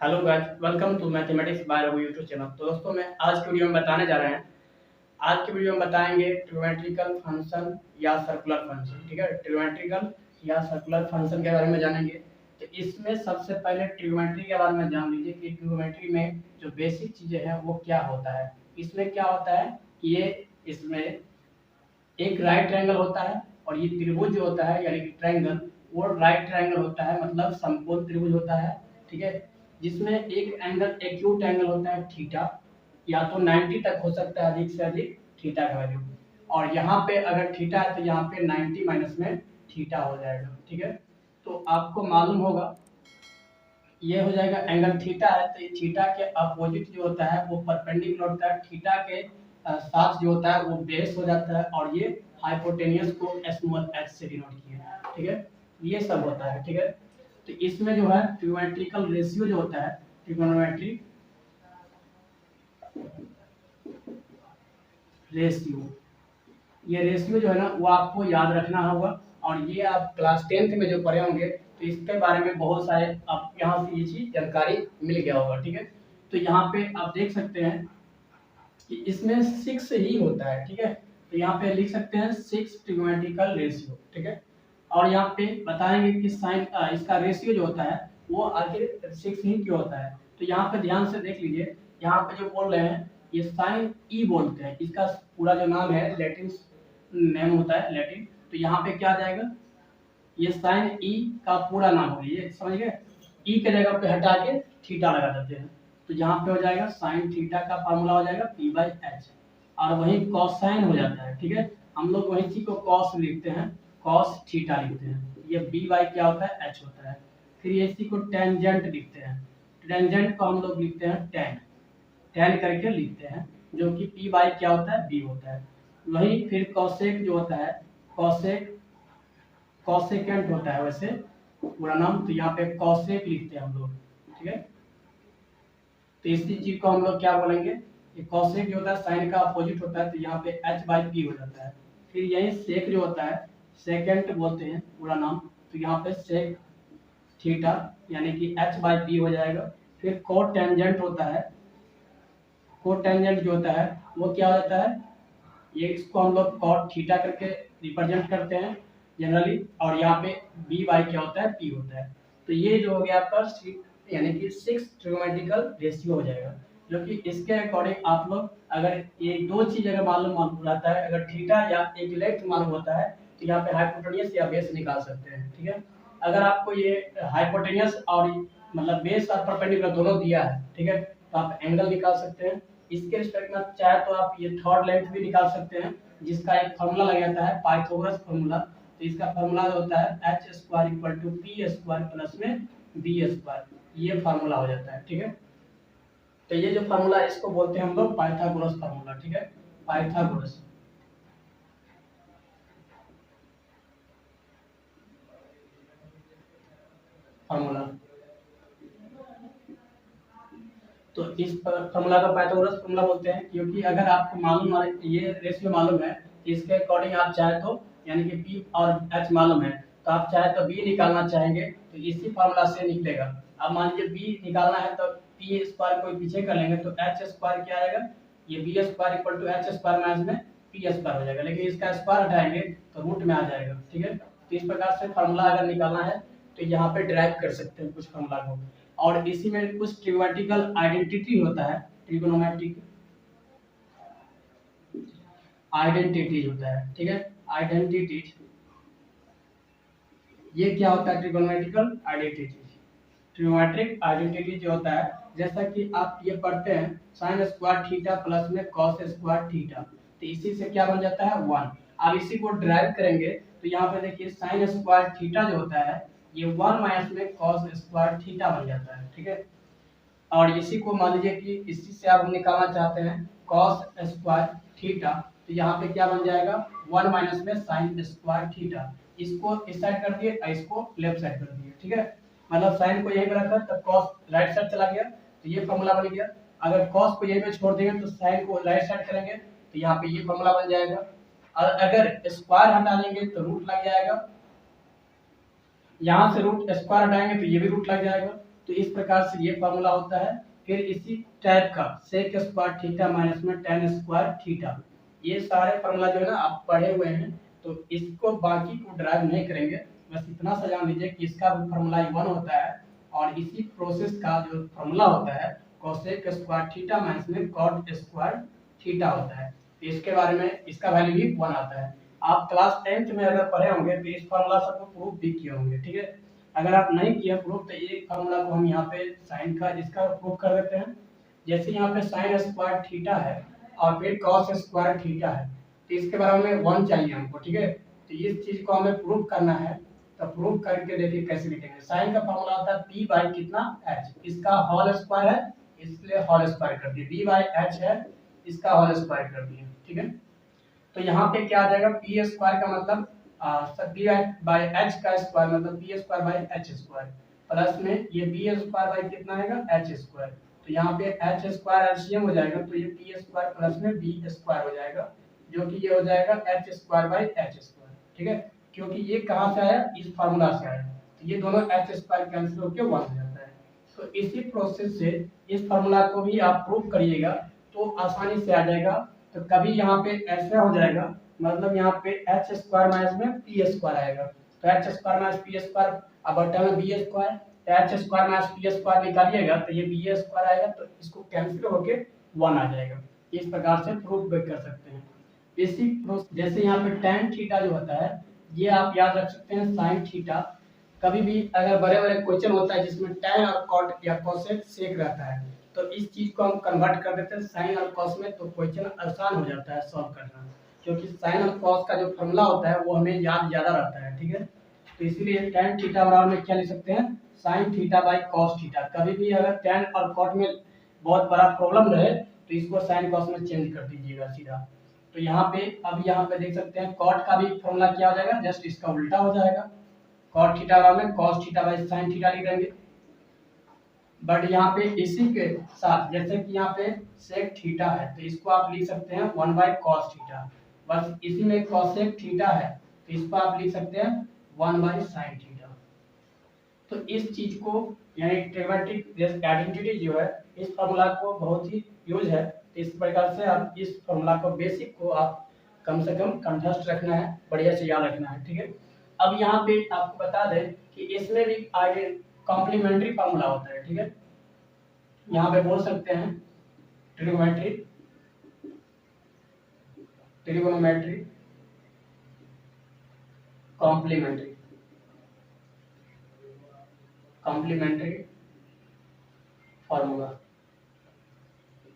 Hello guys, welcome to mathematics by Raghu YouTube channel. तो दोस्तों मैं आज की वीडियो में बताने जा रहे हैं। आज की वीडियो में बताएंगे ट्रिग्नोमेट्रिकल फंक्शन या सर्कुलर फंक्शन। ठीक है, ट्रिग्नोमेट्रिकल या सर्कुलर फंक्शन के बारे में जानेंगे। तो इसमें सबसे पहले ट्रिग्नोमेट्री के बारे में जान लीजिए कि ट्रिग्नोमेट्री में जो बेसिक चीजें हैं वो क्या होता है। इसमें क्या होता है कि इसमें एक राइट ट्रायंगल होता है और ये त्रिभुज जो होता है यानी कि ट्रायंगल, वो राइट ट्रायंगल होता है, मतलब समकोण त्रिभुज होता है। ठीक है, जिसमें एक एंगल एक्यूट एंगल होता है थीटा, या तो 90 तक हो सकता है अधिक से अधिक थीटा का वैल्यू। और यहाँ पे अगर थीटा है तो यहाँ पे 90 माइनस में थीटा हो जाएगा। ठीक है, तो आपको मालूम होगा ये हो जाएगा एंगल थीटा है, तो थीटा के अपोजिट जो होता है वो परपेंडिकुलर होता है थीटा के साथ जो होता है वो बेस हो जाता है, और ये हाइपोटेनियस को स्मॉल h से डिनोट किया। ठीक है, ये सब होता है। ठीक है, तो इसमें जो है ट्रिग्नोमेट्रिकल रेशियो जो होता है, ट्रिग्नोमेट्रिक रेशियो, ये रेशियो जो है ना वो आपको याद रखना होगा। और ये आप क्लास 10th में जो पढ़े होंगे तो इसके बारे में बहुत सारे आप यहाँ से ये चीज जानकारी मिल गया होगा। ठीक है, तो यहाँ पे आप देख सकते हैं कि इसमें 6 ही होता है। ठीक है, तो यहाँ पे लिख सकते हैं 6 ट्रिग्नोमेट्रिकल रेशियो। ठीक है, और यहाँ पे बताएंगे कि साइन इसका रेशियो जो होता है वो आखिर 6 ही क्यों होता है। तो यहाँ पे ध्यान से देख लीजिए, यहाँ पे जो बोल रहे हैं ये साइन ई बोलते हैं, इसका पूरा जो नाम है लैटिन नेम होता है लैटिन। तो यहाँ पे क्या आ जाएगा, ये साइन ई का पूरा नाम हो गया, ये समझ गए। ई के जगह पे हटा के थीटा लगा देते हैं, तो यहाँ पे हो जाएगा साइन थीटा का फार्मूला हो जाएगा पी बाई एच, और वही कॉसाइन हो जाता है। ठीक है, हम लोग वही चीज को कॉस लिखते हैं, कॉस थीटा लिखते हैं। ये बी बाई क्या होता है, एच होता है। फिर ये इसी को टेंजेंट लिखते हैं, टेंजेंट को हम लोग लिखते हैं टेन, टेन करके लिखते हैं, जो कि पी बाई क्या होता है, बी होता है। वही फिर कॉसेक जो होता है, कॉसेक कॉसेकेंट होता है वैसे पूरा नाम, तो यहाँ पे कॉसेक लिखते हैं हम लोग। ठीक है, तो इसी चीज को हम लोग क्या बोलेंगे, ये कॉसेक जो होता है साइन का अपोजिट होता है, तो यहाँ पे h बाई पी हो जाता है। फिर यही सेक जो होता है सेकेंट बोलते हैं पूरा नाम, तो यहाँ पे सेक थीटा यानी कि h बाई पी हो जाएगा। फिर कोट टेंजेंट होता है, कोट टेंजेंट जो होता है वो क्या होता है, ये इसको हम लोग कॉट थीटा करके रिप्रेजेंट करते हैं जनरली, और यहाँ पे बी बाई क्या होता है, पी होता है। तो ये जो हो गया आपका यानी कि 6 ट्रिग्नोमेट्रिकल रेशियो हो जाएगा, जो कि इसके अकॉर्डिंग आप लोग अगर ये दो चीज अगर मालूम रहता है, अगर थीटा या एक लेंथ मालूम होता है तो यहाँ पे हाइपोटेनियस या बेस निकाल सकते हैं। ठीक है, अगर आपको ये हाइपोटेनियस और मतलब बेस और परपेंडिकुलर दोनों दिया है, ठीक है, तो आप एंगल निकाल सकते हैं। इसके रिस्पेक्ट में चाहे तो आप ये थर्ड लेंथ भी निकाल सकते हैं, जिसका एक फार्मूला लग जाता है पाइथागोरस फार्मूला। तो इसका फार्मूला जो होता है h square equal to P square plus में बी स्क्वायर, ये फार्मूला हो जाता है। ठीक है, तो ये जो फार्मूला इसको बोलते हैं हम लोग पाइथागोरस फार्मूला। ठीक है, पाइथागोरस फार्मूला, तो इस फार्मूला का पाइथागोरस फार्मूला बोलते हैं, क्योंकि अगर आपको मालूम ये रेशियो मालूम है, इसके अकॉर्डिंग आप चाहे तो यानी कि p और h मालूम है, तो आप चाहे तो b निकालना चाहेंगे तो इसी फार्मूला से निकलेगा। अब मान लीजिए b निकालना है तो p स्क्वायर को पीछे कर लेंगे तो h स्क्वायर क्या आएगा, ये b square equal to h square minus में p स्क्वायर हो जाएगा, लेकिन इसका स्क्वायर हटाएंगे तो रूट में आ जाएगा। ठीक है, तो इस प्रकार से फार्मूला अगर निकालना है तो यहाँ पे ड्राइव कर सकते हैं कुछ फार्मूला को। और इसी में कुछ ट्रिग्नोमेट्रिकल आइडेंटिटी होता है, ट्रिग्नोमेट्रिक आइडेंटिटी होता है। ठीक है, आइडेंटिटी, ये क्या होता है, ट्रिग्नोमेट्रिकल आइडेंटिटी, ट्रिग्नोमेट्रिक आइडेंटिटी जो होता है, जैसा कि आप ये पढ़ते हैं साइन स्क्वायर थीटा प्लस में कॉस स्क्वायर थीटा, तो इसी से क्या बन जाता है 1। अब इसी को ड्राइव करेंगे तो यहाँ पे देखिए साइन स्क्वायर थीटा जो होता है ये 1 माइनस में कॉस स्क्वायर थीटा बन जाता है। ठीक है, और इसी को मान लीजिए कि इसी से आप निकालना चाहते हैं कॉस स्क्वायर थीटा, तो यहाँ पे क्या बन जाएगा 1 माइनस में साइन स्क्वायर थीटा, इसको इस साइड कर दिए और इसको लेफ्ट साइड कर दिए। ठीक है, मतलब साइन को यहीं पे रखा तब कॉस राइट साइड चला गया, तो ये फॉर्मूला बन गया। अगर कॉस को यहीं पे छोड़ देंगे तो साइन को राइट साइड करेंगे तो यहाँ पे ये फॉर्मूला बन जाएगा। और अगर स्क्वायर हटा देंगे तो रूट लग जाएगा, यहाँ से रूट स्क्वायर हटाएंगे तो ये भी रूट लग जाएगा, तो इस प्रकार से ये फॉर्मूला होता है। फिर इसी टाइप का सेक स्क्वायर थीटा माइनस में टेन स्क्वायर थीटा, ये सारे फॉर्मूला जो है ना आप पढ़े हुए हैं, तो इसको बाकी को ड्राइव नहीं करेंगे, बस इतना सा जान लीजिए कि इसका भी फॉर्मूला 1 होता है और इसी प्रोसेस का जो फॉर्मूला होता है कोसेक स्क्वायर थीटा माइनस में कॉट स्क्वायर थीटा होता है। तो इसके बारे में इसका वैल्यू भी 1 आता है। आप क्लास 10th में अगर पढ़े होंगे तो इस फॉर्मूला सबको प्रूफ भी किए होंगे, ठीक है। अगर आप नहीं किए प्रूफ तो ये फॉर्मूला को हम यहाँ पे साइन का इसका प्रूफ कर देते हैं। जैसे यहाँ पे साइन स्क्वायर थीटा है और फिर कॉस स्क्वायर थीटा है, तो इसके बारे में 1 चाहिए हमको, ठीक है। तो इस चीज को हमें प्रूफ करना है, तो प्रूफ करके देखिए कैसे लिखेंगे। साइन का फॉर्मूला होता है p बाई कितना h, इसका होल स्क्वायर है इसलिए होल स्क्वायर कर दिए, b बाई h है इसका होल स्क्वायर कर दिए, ठीक है। तो यहाँ पे क्या आ जाएगा, पी स्क्वायर का मतलब बी बाई एच का स्क्वायर मतलब B square by H square, plus में ये बी स्क्वायर बाई कितना आएगा एच स्क्वायर। तो यहाँ पे एच स्क्वायर एलसीएम हो जाएगा, तो ये पी स्क्वायर प्लस में बी स्क्वायर हो जाएगा, जो कि ये हो जाएगा H square by H square, ठीक है। क्योंकि ये कहाँ से आया, इस फार्मूला से आया, तो ये दोनों एच स्क्वायर कैंसिल होकर 1 हो जाता है। तो इसी प्रोसेस से इस फार्मूला को भी आप प्रूव करिएगा तो आसानी से आ जाएगा। तो कभी यहाँ पे ऐसा हो जाएगा, मतलब यहाँ पे एच स्क्वायर माइनस में पी स्क्वायर आएगा, तो H square minus P square अब बटा में बी स्क्वायर, तो H square minus P square निकालिएगा तो ये बी स्क्वायर आएगा, तो इसको कैंसिल होके 1 आ जाएगा। इस प्रकार से प्रूफ कर सकते हैं। इसी जैसे यहाँ पे tan थीटा जो होता है ये आप याद रख सकते हैं sin थीटा। कभी भी अगर बड़े बड़े क्वेश्चन होता है जिसमें tan और cot या cosec सेक रहता है, तो इस चीज को हम कन्वर्ट कर देते हैं sin और cos में, तो क्वेश्चन आसान हो जाता है सॉल्व करना, क्योंकि sin और cos का जो फॉर्मूला होता है वो हमें याद ज्यादा रहता है, ठीक है। तो इसीलिए tan थीटा बराबर में क्या लिख सकते हैं, sin theta by cos theta. कभी भी अगर tan और cot में बहुत बड़ा प्रॉब्लम रहे तो इसको sin cos में चेंज कर दीजिएगा सीधा। तो यहाँ पे अब यहाँ पे देख सकते हैं cot का भी फॉर्मूला क्या हो जाएगा, जस्ट इसका उल्टा हो जाएगा, cot थीटा बराबर में cos theta by sin theta लिख देंगे। बट यहाँ पे इसी के साथ जैसे कि यहाँ पे sec थीटा है तो इसको आप लिख सकते हैं 1 बाई cos थीटा, बस इसी में cosec थीटा है तो इसको आप लिख सकते हैं 1 बाई sin थीटा। तो इस चीज को यानी ट्रिग्नोमेट्रिक आइडेंटिटी जो है इस फॉर्मूला को बहुत ही यूज है। तो इस प्रकार से आप इस फॉर्मूला को बेसिक को आप कम से कम कंठस्थ रखना है, बढ़िया से याद रखना है, ठीक है। अब यहाँ पे आपको बता दें कि इसमें भी आगे कॉम्प्लीमेंट्री फॉर्मूला होता है, ठीक है। यहाँ पे बोल सकते हैं ट्रिग्नोमेट्री कॉम्प्लीमेंट्री फार्मूला,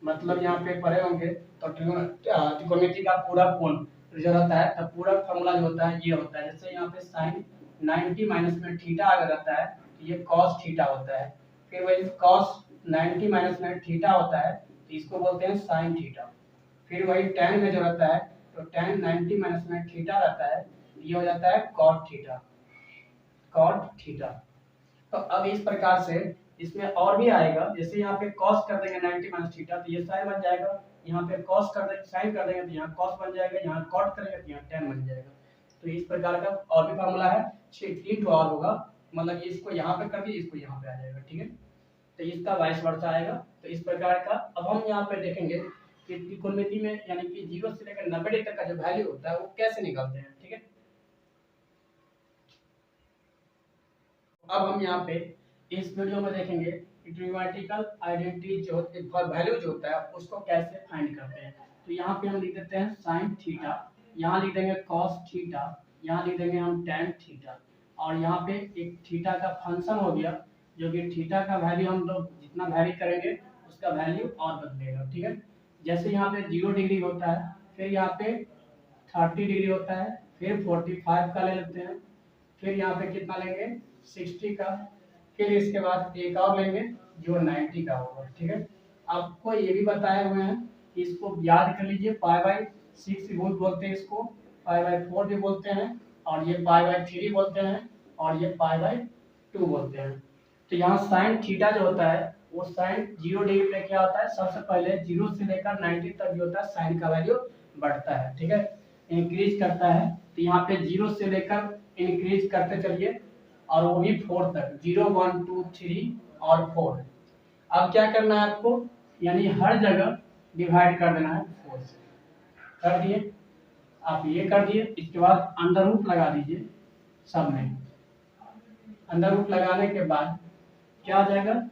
मतलब यहाँ पे पढ़े होंगे तो ट्रिग्नोमेट्री का पूरा कोण जो रहता है तो पूरा फार्मूला जो होता है ये होता है। जैसे यहाँ पे साइन 90 माइनस में थीटा अगर रहता है तो ये कॉस थीटा होता है, फिर वही कॉस 90 माइनस में थीटा होता है तो इसको बोलते हैं साइन थीटा। फिर वही tan में जो रहता है तो tan 90 माइनस में थीटा रहता है ये हो जाता है कॉट थीटा। तो अब इस प्रकार से इसमें और भी आएगा, जैसे यहाँ पे cos कर देंगे 90 माइनस थीटा तो ये sin बन जाएगा, यहाँ पे cos कर देंगे sin कर देंगे तो यहाँ cos बन जाएगा, यहाँ cot करेंगे तो यहाँ tan बन जाएगा। तो इस प्रकार का और भी फार्मूला है, 3 और होगा, मतलब इसको यहाँ पे कर दिए इसको यहाँ पे आ जाएगा, ठीक है। तो इसका वाइस वर्सा आएगा। तो इस प्रकार का अब हम यहाँ पे देखेंगे कि त्रिकोणमिति में यानी कि 0 से लेकर 90 तक का जो वैल्यू होता है वो कैसे निकालते हैं, ठीक है। अब हम यहाँ पे इस वीडियो में देखेंगे कि ट्रिग्नोमेट्रिकल आइडेंटिटी जो वैल्यू जो होता है उसको कैसे फाइंड करते हैं। तो यहाँ पे हम लिख देते हैं साइन थीटा, यहाँ लिख देंगे कॉस थीटा, यहाँ लिख देंगे हम tan थीटा, और यहाँ पे एक थीटा का फंक्शन हो गया जो कि थीटा का वैल्यू हम लोग जितना वैरी करेंगे उसका वैल्यू और बदलेगा, ठीक है। जैसे यहाँ पे 0 डिग्री होता है, फिर यहाँ पे 30 डिग्री होता है, फिर 45 का ले लेते हैं, फिर यहाँ पे कितना लेंगे 60 का, फिर इसके बाद एक और लेंगे जो 90 का होगा, ठीक है। आपको ये भी बताए हुए हैं कि इसको याद कर लीजिए, π/6 रूल बोलते हैं इसको, π/4 भी बोलते हैं, और ये π/3 बोलते हैं, और ये π/2 बोलते हैं। तो यहाँ साइन थीटा जो होता है वो साइन 0 डिग्री पे क्या होता है, सबसे पहले 0 से लेकर 90 तक जो होता है साइन का वैल्यू बढ़ता है, ठीक है, इंक्रीज करता है। तो यहाँ पे 0 से लेकर इंक्रीज करते चलिए और वो भी 4 तक, 0 1 2 3 और 4 है। अब क्या करना है आपको, यानी हर जगह डिवाइड कर देना है 4 से। कर दिए, आप ये कर दिए। इसके बाद अंडर रूट लगा दीजिए सब में। अंडर रूट लगाने के बाद क्या आ जाएगा,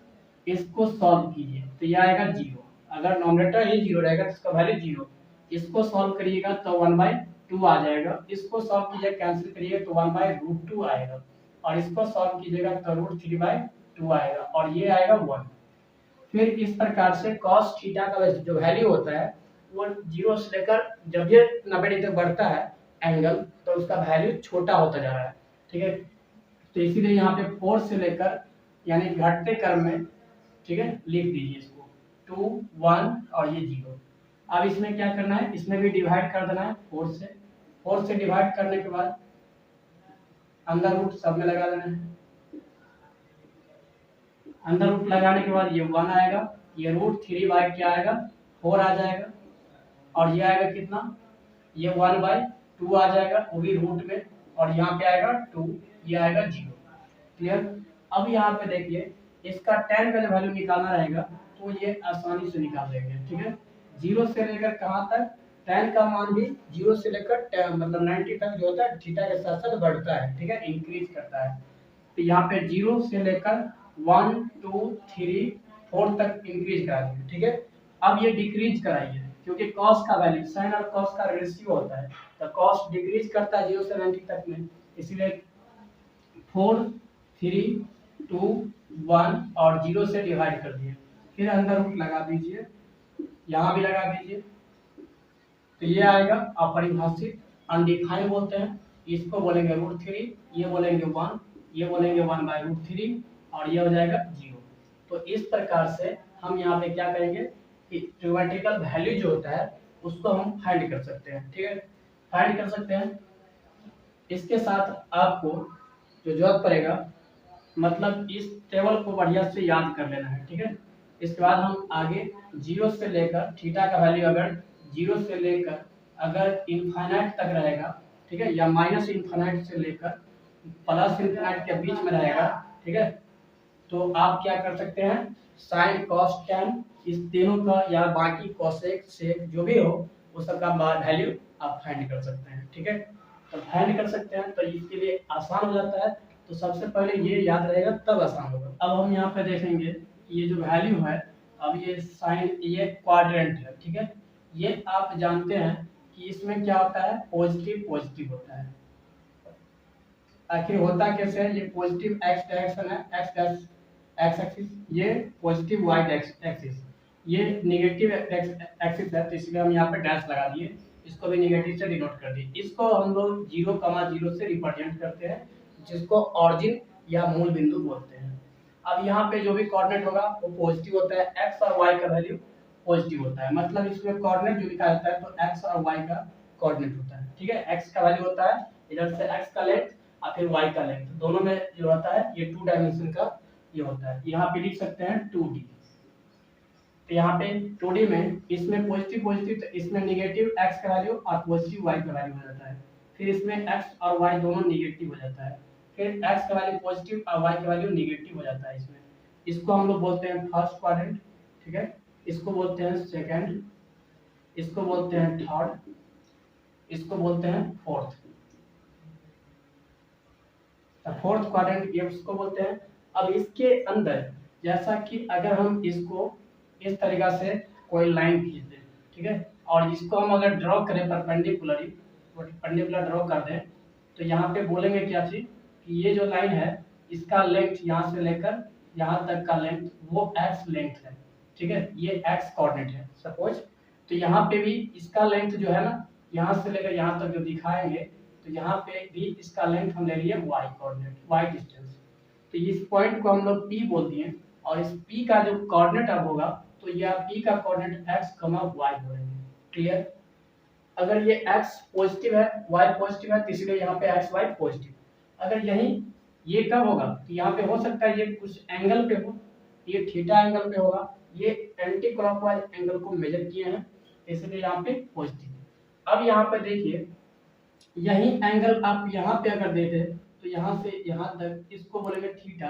इसको सॉल्व कीजिए तो ये आएगा 0। अगर नॉमिनेटर ही 0 रहेगा तो इसका वैल्यू 0। इसको सॉल्व करिएगा तो 1/2 आ जाएगा। इसको सॉल्व कीजिए, कैंसिल करिएगा तो 1/√2 आएगा। और इसको सॉल्व कीजिएगा तो √3/2 आएगा और ये आएगा 1। फिर इस प्रकार से cos थीटा का जो वैल्यू होता है वो 0 से लेकर जब ये 90 डिग्री तक बढ़ता है एंगल, तो उसका वैल्यू छोटा होता जा रहा है। ठीक है, तो इसीलिए यहाँ पे 4 से लेकर यानी घटते क्रम में, ठीक है, लिख दीजिए इसको 2, 1 और ये 0। अब इसमें क्या करना है, इसमें भी डिवाइड कर देना है 4 से। 4 से डिवाइड करने के बाद अंदर रूट सब में लगा देना है। अंदर रूट लगाने के बाद ये 1 आएगा, ये √3 क्या आएगा 4 आ जाएगा। और ये आएगा कितना, ये 1/2 आ जाएगा वो भी रूट में, और यहाँ पे आएगा 2, ये आएगा 0। क्लियर। अब यहाँ पे देखिए इसका tan का जो वैल्यू निकालना रहेगा तो ये आसानी से निकाल देंगे। ठीक है, 0 से लेकर कहाँ तक, tan का मान भी 0 से लेकर मतलब 90 तक जो होता है थीटा के साथ साथ बढ़ता है। ठीक है, इंक्रीज करता है। तो यहाँ पे 0 से लेकर 1, 2, 3, 4 तक इंक्रीज करा दीजिए। ठीक है, अब ये डिक्रीज कराइए क्योंकि cos का वैल्यू sin और cos का रेशियो होता है, तो cos डिक्रीज करता है 0 से 90 तक में, इसीलिए 4, 3, 2, 1 और 0 से डिवाइड कर दिए। फिर अंदर रूट लगा दीजिए, यहाँ भी लगा दीजिए, तो ये आएगा अपरिभाषित, अनडिफाइंड बोलते हैं। इसको बोलेंगे √3, ये बोलेंगे 1, ये बोलेंगे 1/√3 और ये हो जाएगा 0। तो इस प्रकार से हम यहाँ पे क्या करेंगे कि ट्रिग्नोमेट्रिकल वैल्यू जो होता है उसको हम फाइंड कर सकते हैं। ठीक है, फाइंड कर सकते हैं। इसके साथ आपको जो जरूरत पड़ेगा, मतलब इस टेबल को बढ़िया से याद कर लेना है। ठीक है, इसके बाद हम आगे 0 से लेकर थीटा का वैल्यू अगर 0 से लेकर अगर इनफाइनाइट तक रहेगा, ठीक है, या माइनस इनफाइनाइट से लेकर प्लस इनफाइनाइट के बीच में रहेगा, ठीक है, तो आप क्या कर सकते हैं, साइन कॉस टैन इस तीनों का या बाकी कोसेक सेक जो भी हो उस सब का वैल्यू आप फाइंड कर सकते हैं। ठीक है, तो फाइंड कर सकते हैं तो इसके लिए आसान हो जाता है। तो सबसे पहले ये याद रहेगा तब आसान होगा। अब हम यहाँ पे देखेंगे ये जो वैल्यू है, अब ये साइन ये क्वाड्रेंट है। ठीक है, ये आप जानते हैं कि इसमें क्या होता है, पॉजिटिव पॉजिटिव होता है। आखिर होता कैसे है, ये पॉजिटिव एक्स डायरेक्शन है, एक्स एक्सिस, ये पॉजिटिव वाई एक्सिस, ये नेगेटिव एक्सिस है, तो इसलिए हम यहाँ पे डैश लगा दिए, इसको भी नेगेटिव से डिनोट कर दिए। इसको हम लोग 0,0 से रिप्रेजेंट करते हैं, जिसको ऑरिजिन या मूल बिंदु बोलते हैं। अब यहाँ पे जो भी कोऑर्डिनेट होगा वो पॉजिटिव होता है, एक्स और वाई का वैल्यू पॉजिटिव होता है, मतलब इसमें कोऑर्डिनेट जो लिखा जाता है तो एक्स और वाई का कोऑर्डिनेट होता है। ठीक है, एक्स का वैल्यू होता है इधर से एक्स का लेंथ और फिर वाई का लेंथ, दोनों में जो होता है ये 2 डायमेंशन का ये होता है। यहाँ पे लिख सकते हैं 2D। तो यहाँ पे 2D में इसमें पॉजिटिव पॉजिटिव, तो इसमें नेगेटिव एक्स का वैल्यू और पॉजिटिव वाई का वैल्यू हो जाता है। फिर इसमें एक्स और वाई दोनों नेगेटिव हो जाता है, फिर एक्स का वैल्यू पॉजिटिव और वाई का वैल्यू नेगेटिव हो जाता है इसमें। इसको हम लोग बोलते हैं फर्स्ट क्वाड्रेंट। ठीक है, इसको बोलते हैं सेकंड, इसको बोलते हैं थर्ड, इसको बोलते हैं फोर्थ। फोर्थ क्वाड्रेंट ये उसको बोलते हैं। अब इसके अंदर जैसा कि अगर हम इसको इस तरीका से कोई लाइन खींच दें, ठीक है, और इसको हम अगर ड्रॉ करें परपेंडिकुलर ड्रॉ कर दें, तो यहाँ पे बोलेंगे क्या चीज कि ये जो लाइन है इसका लेंथ यहाँ से लेकर यहाँ तक का लेंथ वो एक्स लेंथ है। ठीक है, ये एक्स कोऑर्डिनेट है सपोज, तो यहाँ पे भी इसका लेंथ जो है ना यहाँ से लेकर यहाँ तक जो दिखाएंगे, तो यहाँ पे भी इसका लेंथ हम ले लिए वाई कोऑर्डिनेट, वाई डिस्टेंस। तो इस पॉइंट को हम लोग P बोल दिए, और इस P का जो कोऑर्डिनेट अब होगा तो यह P का कोऑर्डिनेट x, y बोलेंगे। क्लियर। अगर ये x पॉजिटिव है, y पॉजिटिव है, तो इसलिए यहाँ पे x y पॉजिटिव। अगर यही ये कब होगा, तो यहाँ पे हो सकता है ये कुछ एंगल पे हो, ये थीटा एंगल पे होगा, ये एंटी क्लॉकवाइज एंगल को मेजर किए हैं, इसलिए यहाँ पे पॉजिटिव। अब यहाँ पे देखिए यही एंगल आप यहाँ पे अगर देते तो यहाँ से यहाँ तक इसको बोलेंगे थीटा।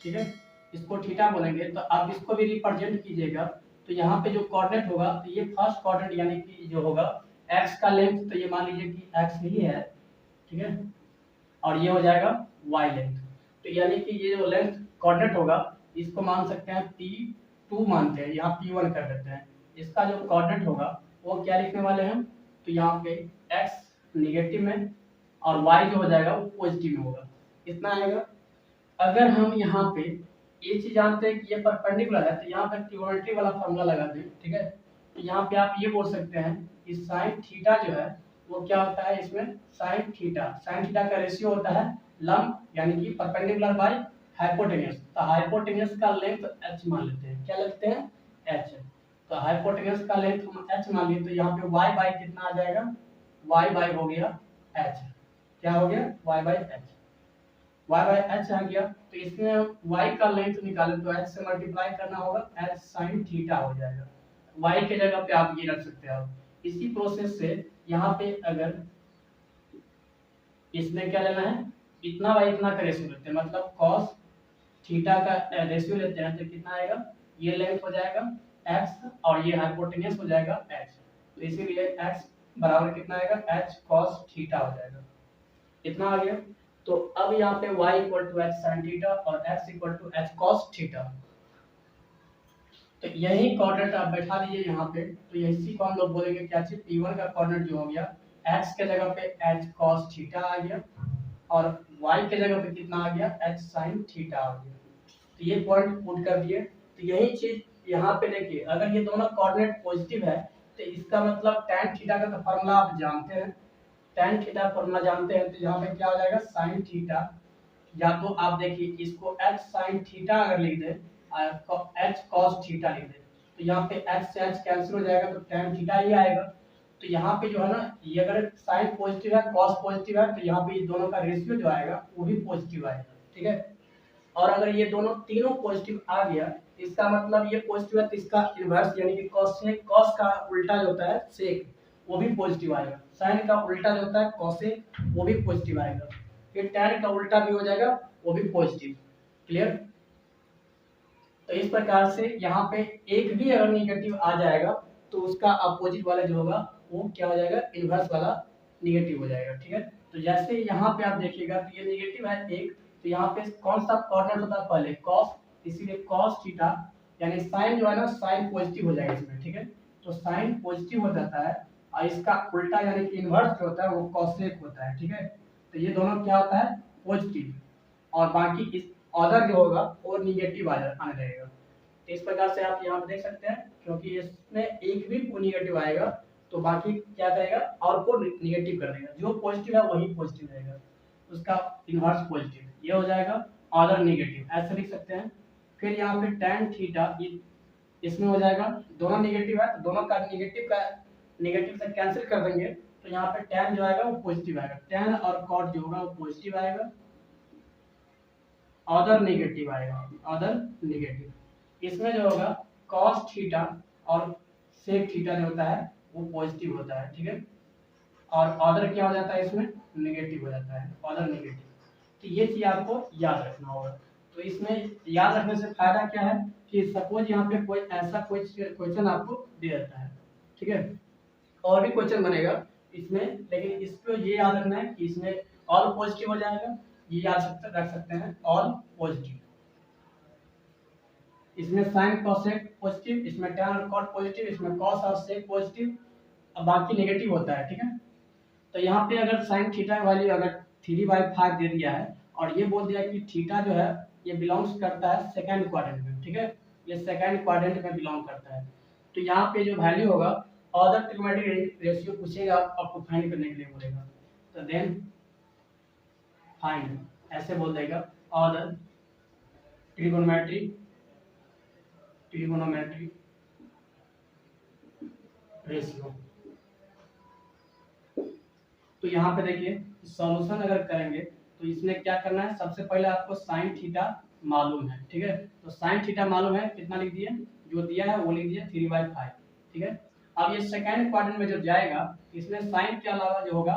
ठीक है, इसको थीटा बोलेंगे, तो आप इसको भी रिप्रेजेंट कीजिएगा। तो यहाँ पे जो कोऑर्डिनेट होगा, तो ये फर्स्ट कोऑर्डिनेट यानी कि जो होगा एक्स का लेंथ, तो ये मान लीजिए कि एक्स ही है, ठीक है, और ये हो जाएगा वाई लेंथ। तो यानी कि ये जो लेंथ कोऑर्डिनेट होगा, इसको मान सकते हैं P2 मानते हैं, यहाँ P1 कर देते हैं। इसका जो कोऑर्डिनेट होगा वो क्या लिखने वाले हैं, तो यहाँ पे x निगेटिव में और y जो हो जाएगा वो पॉजिटिव में होगा, इतना आएगा। अगर हम यहाँ पे ये चीज जानते हैं कि ये परपेंडिकुलर है, तो यहाँ पे ट्रिगोनोमेट्री वाला फॉर्मूला लगा दें, ठीक है। तो यहाँ पे आप ये बोल सकते हैं कि साइन थीटा जो है वो क्या होता है, इसमें साइन थीटा का रेशियो होता है लंब यानी कि परपेंडिकुलर बाय हाइपोटेन्यूज। तो हाइपोटेन्यूज का लेंथ h मान लेते हैं, क्या लेते हैं, h। तो हाइपोटेन्यूज का लेंथ हम h मान लिए, तो यहाँ पे y बाय कितना आ जाएगा, y बाय हो गया h, क्या हो गया, y by h, y by h आ गया। तो इसमें y का लेंथ निकाले तो h से मल्टीप्लाई करना होगा, h sin थीटा हो जाएगा। y के जगह पे आप ये रख सकते हो। इसी प्रोसेस से यहाँ पे अगर इसमें क्या लेना है, इतना बाई इतना का रेशियो लेते हैं, मतलब cos थीटा का रेशियो लेते हैं, तो कितना आएगा, ये लेंथ हो जाएगा x और ये हाइपोटेन्यूज हो जाएगा h। तो इसीलिए x बराबर कितना आएगा, h cos थीटा हो जाएगा, इतना आ गया। तो अब यहाँ पे y equal to h sin theta और x equal to h cos theta. तो यही कोऑर्डिनेट आप बैठा दीजिए यहाँ पे, तो इसी को हम लोग बोलेंगे क्या चीज, P1 का कोऑर्डिनेट जो हो गया x के जगह पे h cos थीटा आ गया और y के जगह पे कितना आ गया, h sin थीटा आ गया। तो ये पॉइंट पुट कर दिए। तो यही चीज यहाँ पे देखिए, अगर ये दोनों कोऑर्डिनेट पॉजिटिव है तो इसका मतलब tan थीटा का तो फार्मूला आप जानते हैं, tan थीटा फॉर्मूला जानते हैं, तो यहाँ पे क्या हो जाएगा sin थीटा, या तो आप देखिए इसको h sin थीटा अगर लिख दे और h cos थीटा लिख दे, तो यहाँ पे h से h कैंसिल हो जाएगा, तो tan थीटा ही आएगा। तो यहाँ पे जो है ना, ये अगर sin पॉजिटिव है cos पॉजिटिव है, तो यहाँ पे इस दोनों का रेशियो जो आएगा वो भी पॉजिटिव आएगा, ठीक है। और अगर ये दोनों तीनों पॉजिटिव आ गया, इसका मतलब ये पॉजिटिव है, तो इसका इनवर्स यानी कि cos का उल्टा जो होता है sec, वो भी पॉजिटिव आएगा। sin का उल्टा जो होता है cosec, वो भी पॉजिटिव आएगा। फिर tan का उल्टा भी हो जाएगा, वो भी पॉजिटिव। क्लियर। तो इस प्रकार से यहाँ पे एक भी अगर निगेटिव आ जाएगा तो उसका अपोजिट वाला जो होगा वो क्या हो जाएगा, इनवर्स वाला निगेटिव हो जाएगा, ठीक है। तो जैसे यहाँ पे आप देखिएगा तो ये निगेटिव है एक, तो यहाँ पे कौन सा कोऑर्डिनेट होता है, पहले cos, इसीलिए cos थीटा यानी sin जो है ना, sin पॉजिटिव हो जाएगा इसमें, ठीक है। तो sin पॉजिटिव हो जाता है और इसका उल्टा यानी कि इनवर्स जो होता है वो cosec होता है, ठीक है। तो ये दोनों क्या होता है, पॉजिटिव, और बाकी इस अदर जो होगा वो निगेटिव आने लगेगा। तो इस प्रकार से आप यहाँ पे देख सकते हैं, क्योंकि इसमें एक भी निगेटिव आएगा तो बाकी क्या करेगा, और को निगेटिव कर देगा, जो पॉजिटिव है वही पॉजिटिव रहेगा, उसका इनवर्स पॉजिटिव, ये हो जाएगा अदर निगेटिव, ऐसे लिख सकते हैं। फिर यहाँ पे tan थीटा इसमें हो जाएगा, दोनों निगेटिव है तो दोनों का निगेटिव से कैंसिल कर देंगे, तो यहाँ पे tan जो आएगा वो पॉजिटिव आएगा, tan और cot जो होगा वो पॉजिटिव आएगा, अदर नेगेटिव आएगा, अदर नेगेटिव। इसमें जो होगा cos थीटा और sec थीटा जो होता है वो पॉजिटिव होता है, ठीक है। और अदर क्या हो जाता है, इसमें नेगेटिव हो जाता है, अदर नेगेटिव। तो ये चीज आपको याद रखना होगा। तो इसमें याद रखने से फायदा क्या है कि सपोज यहाँ पे कोई ऐसा कोई क्वेश्चन आपको दे देता है, ठीक है, और भी क्वेश्चन बनेगा इसमें, लेकिन इसको ये याद रखना है कि इसमें ऑल पॉजिटिव हो जाएगा, ये याद रख सकते हैं ऑल पॉजिटिव। इसमें sin cosec पॉजिटिव, इसमें tan और cot पॉजिटिव, इसमें cos और sec पॉजिटिव, अब बाकी नेगेटिव होता है, ठीक है। तो यहाँ पे अगर sin थीटा वैल्यू अगर 3/5 दे दिया है और ये बोल दिया कि थीटा जो है ये बिलोंग्स करता है सेकंड क्वाड्रेंट में, ठीक है, ये सेकंड क्वाड्रेंट में बिलोंग करता है। तो यहाँ पे जो वैल्यू होगा, ऑर्डर ट्रिग्नोमेट्रिक रेशियो पूछेगा आपको फाइंड करने के लिए बोलेगा, तो देन फाइंड ऐसे बोल देगा, ऑर्डर ट्रिगोनोमेट्रिक रेशियो। तो यहाँ पे देखिए सॉल्यूशन अगर करेंगे तो इसमें क्या करना है, सबसे पहले आपको sin थीटा मालूम है, ठीक है। तो sin थीटा मालूम है, कितना लिख दिए, जो दिया है वो लिख दिया 3/5, ठीक है। अब ये सेकंड क्वाड्रेंट में जो जाएगा इसमें sin के अलावा जो होगा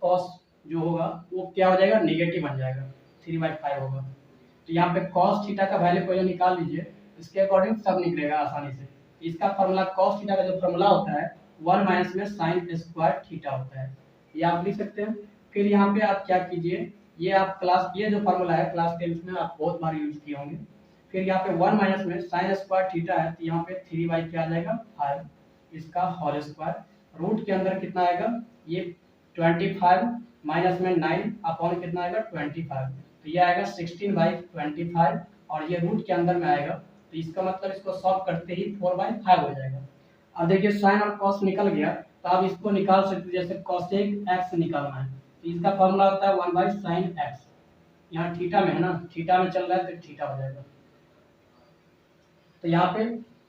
cos जो होगा वो क्या हो जाएगा, नेगेटिव बन जाएगा, 3/5 होगा। तो यहाँ पे cos थीटा का वैल्यू पहले निकाल लीजिए, इसके अकॉर्डिंग सब निकलेगा आसानी से। इसका फॉर्मूला cos थीटा का जो फॉर्मूला होता है 1 माइनस में sin स्क्वायर थीटा होता है, ये आप लिख सकते हैं। फिर यहाँ पे आप क्या कीजिए, ये आप ये जो फॉर्मूला है क्लास 10th में आप बहुत बार यूज किए होंगे। फिर यहाँ पे 1 माइनस में sin स्क्वायर थीटा है, तो यहाँ पे 3 क्या आ जाएगा 5, इसका होल स्क्वायर। रूट के अंदर कितना आएगा, ये 25 माइनस में 9 अपॉन कितना आएगा 25, तो ये आएगा 16/25, और ये रूट के अंदर में आएगा, तो इसका मतलब इसको सॉल्व करते ही 4/5 हो जाएगा। अब देखिए साइन और कॉस निकल गया, तो आप इसको निकाल सकते हैं, जैसे कोसेक एक्स निकालना है, तो इसका फॉर्मूला होता है 1/sin x। यहाँ थीटा में है ना, थीटा में चल रहा है तो थीटा हो जाएगा। तो यहाँ पे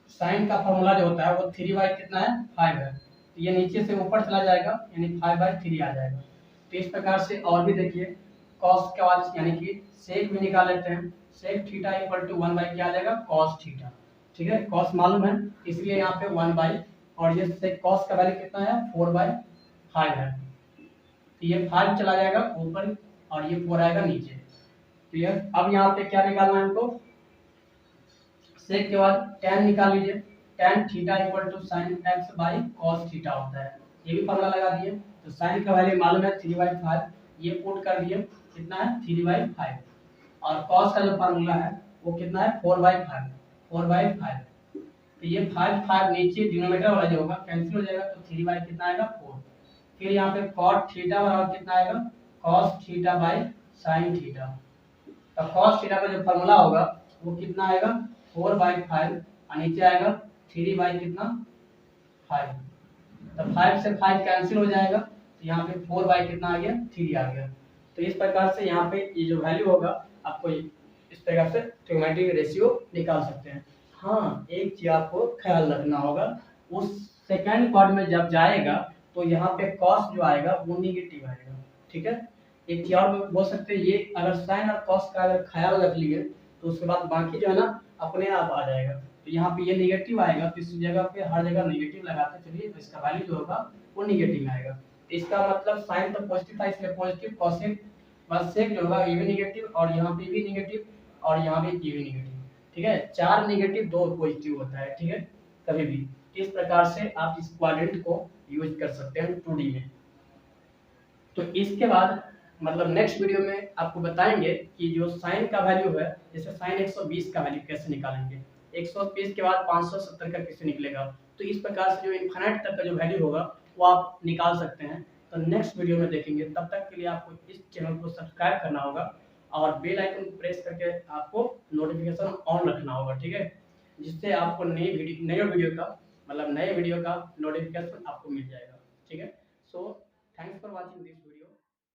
साइन का फॉर्मूला जो होता है वो 3 कितना है 5 है, तो ये नीचे से ऊपर चला जाएगा, यानी 5/3 आ जाएगा। तो इस प्रकार से और भी देखिए कॉस के बाद यानी कि सेक भी निकाल लेते हैं, सेक थीटा इक्वल टू 1 क्या आ जाएगा कॉस थीटा, ठीक है। कॉस मालूम है इसलिए यहाँ पे 1 और ये सेक कॉस का वैल्यू कितना है 4/5 है, तो ये 5 चला जाएगा ऊपर और ये 4 आएगा नीचे, क्लियर। अब यहाँ पे क्या निकालना है हमको, सेक के बाद tan निकाल लीजिए, tan theta equal to sin x by cos theta होता है, ये भी फॉर्मूला लगा दिए। तो sin का वैल्यू मालूम है 3/5, ये पुट कर दिए, कितना है 3/5, और cos का जो फॉर्मूला है वो कितना है 4/5, तो ये 5 नीचे डिनोमिनेटर वाला जो होगा कैंसिल हो जाएगा, तो 3 कितना आएगा 4। फिर यहाँ पे cot थीटा बराबर कितना आएगा cos theta by sin theta, तो cos थीटा का जो फॉर्मूला होगा वो कितना आएगा 4/5, और नीचे आएगा 3 कितना 5, तो 5 से 5 कैंसिल हो जाएगा, तो यहाँ पे 4 कितना आ गया 3 आ गया। तो इस प्रकार से यहाँ पे ये जो वैल्यू होगा आपको इस प्रकार से ट्रिग्नोमेट्रिक रेशियो निकाल सकते हैं। हाँ, एक चीज आपको ख्याल रखना होगा, उस सेकंड पार्ट में जब जाएगा तो यहाँ पे कॉस जो आएगा वो निगेटिव आएगा, ठीक है। एक चीज और बोल सकते हैं, ये अगर साइन और कॉस का अगर ख्याल रख लिए तो उसके बाद बाकी जो है ना अपने आप आ जाएगा। तो यहाँ पे ये नेगेटिव आएगा, तो इस जगह पे हर जगह नेगेटिव लगाते चलिए, तो इसका वैल्यू जो होगा वो नेगेटिव में आएगा। तो इसका मतलब साइन तो पॉजिटिव था इसलिए पॉजिटिव, कोसेक बस सेक जो होगा ये भी नेगेटिव, और यहाँ पे भी नेगेटिव, और यहाँ पे ये भी नेगेटिव, ठीक है। 4 नेगेटिव 2 पॉजिटिव होता है, ठीक है, कभी भी। इस प्रकार से आप इस क्वाड्रेंट को यूज कर सकते हैं 2D में। तो इसके बाद मतलब नेक्स्ट वीडियो में आपको बताएंगे कि जो साइन का वैल्यू है, जैसे साइन 120 का वैल्यू कैसे निकालेंगे, 120 के बाद 570 का कैसे निकलेगा, तो इस प्रकार से जो इनफाइनाइट तक का जो वैल्यू होगा वो आप निकाल सकते हैं। तो नेक्स्ट वीडियो में देखेंगे, तब तक के लिए आपको इस चैनल को सब्सक्राइब करना होगा और बेल आइकन प्रेस करके आपको नोटिफिकेशन ऑन रखना होगा, ठीक है, जिससे आपको नए वीडियो का नोटिफिकेशन आपको मिल जाएगा, ठीक है। So thanks for watching this.